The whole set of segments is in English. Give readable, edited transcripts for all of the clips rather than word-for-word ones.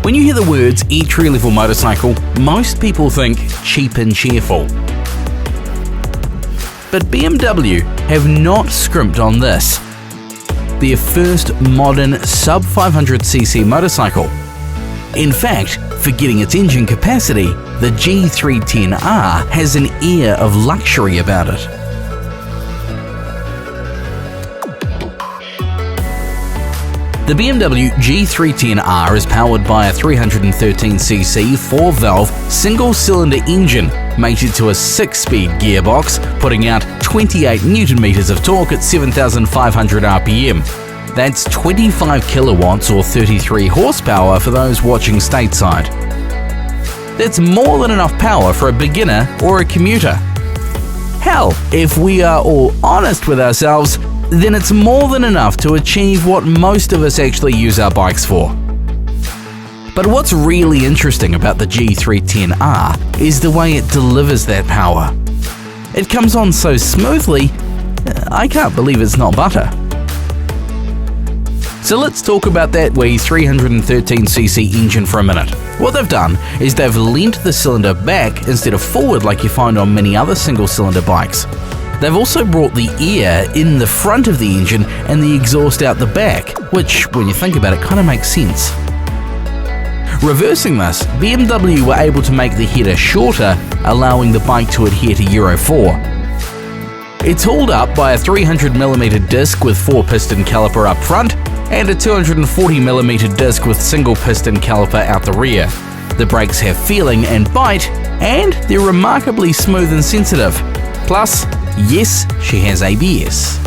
When you hear the words entry-level motorcycle, most people think cheap and cheerful. But BMW have not scrimped on this. Their first modern sub-500cc motorcycle. In fact, forgetting its engine capacity, the G310R has an air of luxury about it. The BMW G310R is powered by a 313cc 4-valve single-cylinder engine mated to a 6-speed gearbox, putting out 28 Nm of torque at 7,500 RPM. That's 25 kilowatts or 33 horsepower for those watching stateside. That's more than enough power for a beginner or a commuter. Hell, if we are all honest with ourselves, then it's more than enough to achieve what most of us actually use our bikes for. But what's really interesting about the G310R is the way it delivers that power. It comes on so smoothly, I can't believe it's not butter. So let's talk about that wee 313cc engine for a minute. What they've done is they've leant the cylinder back instead of forward like you find on many other single-cylinder bikes. They've also brought the air in the front of the engine and the exhaust out the back, which, when you think about it, kind of makes sense. Reversing this, BMW were able to make the header shorter, allowing the bike to adhere to Euro 4. It's hauled up by a 300mm disc with 4-piston caliper up front and a 240mm disc with single-piston caliper out the rear. The brakes have feeling and bite, and they're remarkably smooth and sensitive. Plus, yes, she has ABS.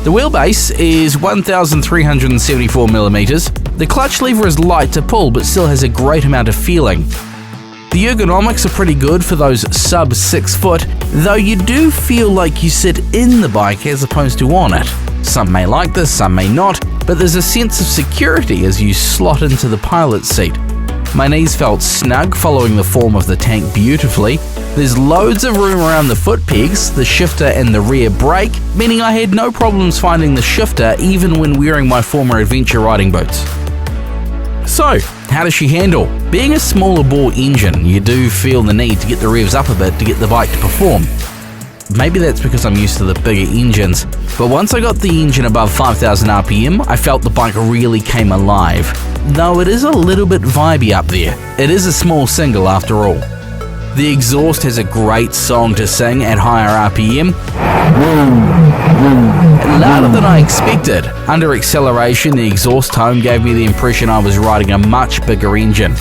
The wheelbase is 1,374mm. The clutch lever is light to pull but still has a great amount of feeling. The ergonomics are pretty good for those sub 6 foot, though you do feel like you sit in the bike as opposed to on it. Some may like this, some may not, but there's a sense of security as you slot into the pilot's seat. My knees felt snug following the form of the tank beautifully. There's loads of room around the foot pegs, the shifter and the rear brake, meaning I had no problems finding the shifter even when wearing my former adventure riding boots. So, how does she handle? Being a smaller bore engine, you do feel the need to get the revs up a bit to get the bike to perform. Maybe that's because I'm used to the bigger engines, but once I got the engine above 5,000 RPM, I felt the bike really came alive. Though it is a little bit vibey up there. It is a small single after all. The exhaust has a great song to sing at higher RPM. Louder than I expected. Under acceleration, the exhaust tone gave me the impression I was riding a much bigger engine.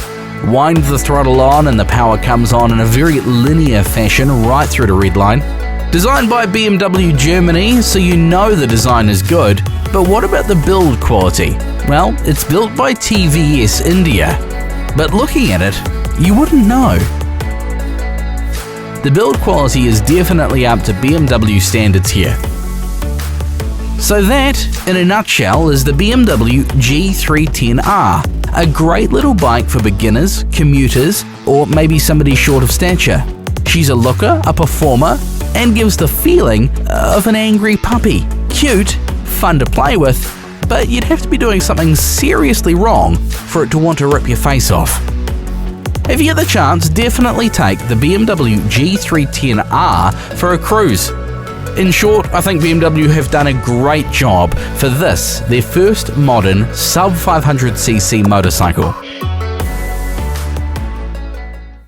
Wind the throttle on and the power comes on in a very linear fashion right through to redline. Designed by BMW Germany, so you know the design is good, but what about the build quality? Well, it's built by TVS India, but looking at it, you wouldn't know. The build quality is definitely up to BMW standards here. So that, in a nutshell, is the BMW G310R, a great little bike for beginners, commuters, or maybe somebody short of stature. She's a looker, a performer, and gives the feeling of an angry puppy. Cute, fun to play with, but you'd have to be doing something seriously wrong for it to want to rip your face off. If you get the chance, definitely take the BMW G310R for a cruise. In short, I think BMW have done a great job for this, their first modern sub-500cc motorcycle.